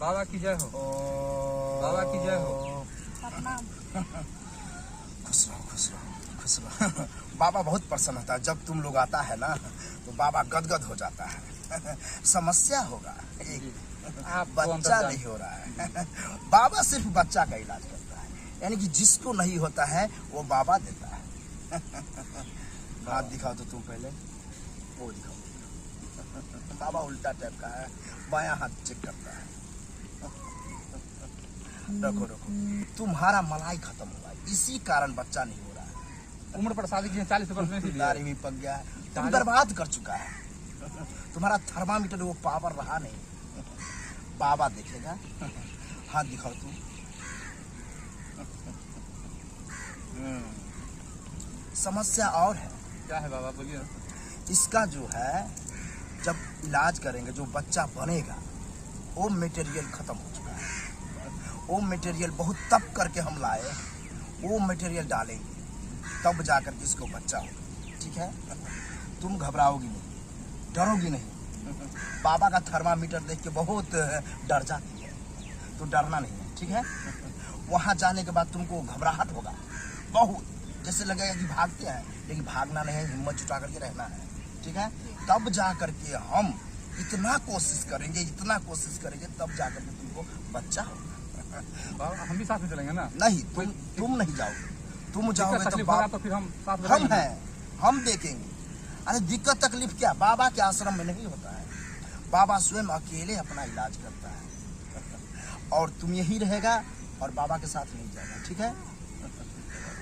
बाबा की जय हो। बाबा की जय हो। खुश रहो खुश रहो खुश रहो। बाबा बहुत प्रसन्न होता है जब तुम लोग आता है ना, तो बाबा गदगद हो जाता है। समस्या होगा एक, बच्चा नहीं हो रहा है। बाबा सिर्फ बच्चा का इलाज करता है, यानी कि जिसको नहीं होता है वो बाबा देता है। हाथ दिखाओ तो तुम पहले, वो दिखाओ। बाबा उल्टा टाइप का है, बायां हाथ चेक करता है। रखो रखो, तुम्हारा मलाई खत्म हुआ, इसी कारण बच्चा नहीं हो रहा है। उम्र पर शादी की 40 वर्ष में दाढ़ी भी पक गया है, तुम बर्बाद कर चुका है। तुम्हारा थर्मामीटर वो पावर रहा नहीं। बाबा देखेगा। हाथ दिखाओ तुम। समस्या और है। क्या है बाबा, बोलिए। इसका जो है, जब इलाज करेंगे जो बच्चा बनेगा, वो मटेरियल खत्म हो चुका है। वो मटेरियल बहुत तप करके हम लाए, वो मटेरियल डालेंगे तब जाकर के इसको बच्चा होगा। ठीक है, तुम घबराओगी नहीं, डरोगी नहीं। बाबा का थर्मामीटर देख के बहुत डर जाती है, तो डरना नहीं है। ठीक है, वहाँ जाने के बाद तुमको घबराहट होगा बहुत, जैसे लगेगा कि भागते हैं, लेकिन भागना नहीं है, हिम्मत जुटा करके रहना है। ठीक है, तब जा करके हम इतना कोशिश करेंगे तब जा करके तुमको बच्चा होगा। बाबा हम भी साथ में चलेंगे ना? नहीं, तुम नहीं जाओगे। तुम जाओगे तो फिर हम साथ में हम हैं, हम देखेंगे। अरे दिक्कत तकलीफ क्या बाबा के आश्रम में नहीं होता है। बाबा स्वयं अकेले अपना इलाज करता है। और तुम यही रहेगा और बाबा के साथ नहीं जाएगा। ठीक है,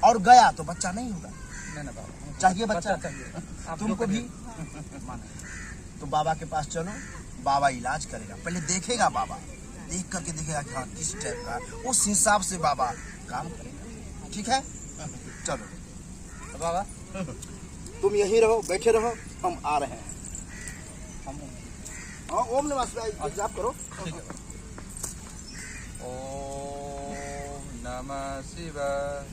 और गया तो बच्चा नहीं होगा। नहीं ना बाबा, चाहिए बच्चा चाहिए तुमको भी। तो बाबा के पास चलो, बाबा इलाज करेगा, पहले देखेगा बाबा, देख करके देखेगा कि हाँ किस टाइप का, उस हिसाब से बाबा काम करेगा। ठीक है, चलो तो बाबा तुम यहीं रहो, बैठे रहो, हम आ रहे हैं। हाँ, ओम नमः शिवाय जाप करो। ठीक है। ओम नमः शिवाय,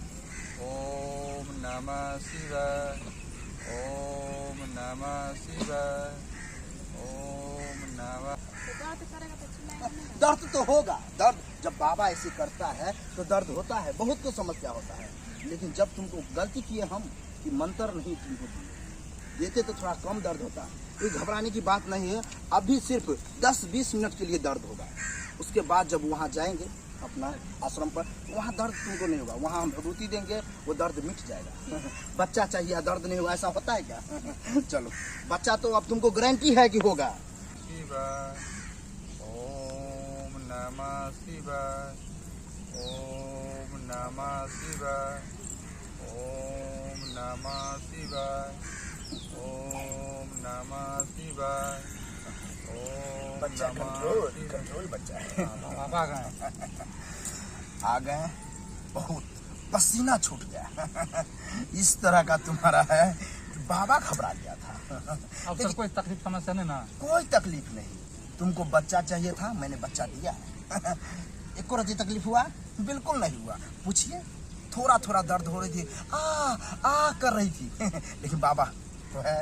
ओम नमः शिवाय, ओम नमः शिवाय, ओम नमः। दर्द तो होगा, दर्द जब बाबा ऐसे करता है तो दर्द होता है, बहुत को समस्या होता है। लेकिन जब तुमको गलती किए हम कि मंत्र नहीं तुमको देते तो थोड़ा कम दर्द होता है। ये घबराने की बात नहीं है, अभी सिर्फ 10-20 मिनट के लिए दर्द होगा। उसके बाद जब वहाँ जाएंगे अपना आश्रम पर, वहाँ दर्द तुमको नहीं होगा, वहाँ हम विभूति देंगे, वो दर्द मिट जाएगा। बच्चा चाहिए, दर्द नहीं होगा, ऐसा होता है क्या? चलो, बच्चा तो अब तुमको गारंटी है कि होगा। ओम नमः शिवाय, ओम नमः शिवाय, ओम नमः शिवाय, ओम नमः शिवाय, ओम बच्चा कंट्रोल बच्चा है। बाबा आ गए, बहुत पसीना छूट गया। इस तरह का तुम्हारा है, बाबा घबरा गया था। अब सर कोई तकलीफ समस्या नहीं ना? कोई तकलीफ नहीं, तुमको बच्चा चाहिए था, मैंने बच्चा दिया। एक रति तकलीफ हुआ? बिल्कुल नहीं हुआ। पूछिए, थोड़ा थोड़ा दर्द हो रही थी, आ कर रही थी। लेकिन बाबा तो है,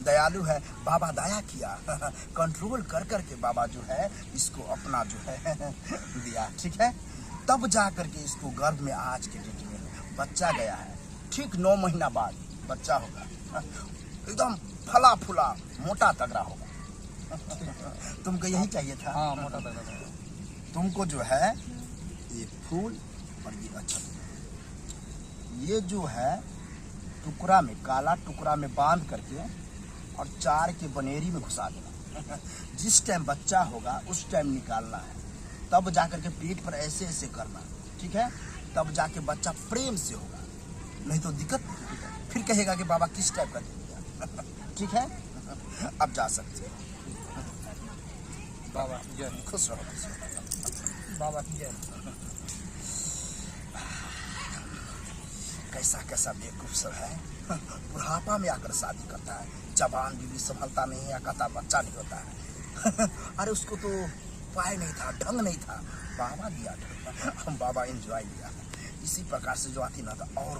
दयालु है, बाबा दया किया। कंट्रोल कर करके बाबा जो है इसको अपना जो है दिया। ठीक है, तब जा करके इसको गर्भ में आज के डेट में बच्चा गया है। ठीक 9 महीना बाद बच्चा होगा, एकदम फला फूला मोटा तगड़ा होगा। तुमको यही चाहिए था? हाँ, मोटा तगड़ा। तुमको जो है ये फूल और ये अच्छा, ये जो है टुकड़ा में, काला टुकड़ा में बांध करके और 4 के बनेरी में घुसा देना। जिस टाइम बच्चा होगा उस टाइम निकालना है, तब जाकर के पेट पर ऐसे ऐसे करना। ठीक है, तब जाके बच्चा प्रेम से होगा, नहीं तो दिक्कत, फिर कहेगा कि बाबा किस टाइप का दे दिया। ठीक है, अब जा सकते हो। बाबा जय, खुश रहो। बाबा की जय। कैसा कैसा बेवकूफ सब है, बुढ़ापा में आकर शादी करता है, जवान बीवी संभलता नहीं है, कहता बच्चा नहीं होता है। अरे उसको तो उपाय नहीं था, ढंग नहीं था, बाबा दिया ढंग। बाबा एंजॉय लिया। इसी प्रकार से जो आती ना था और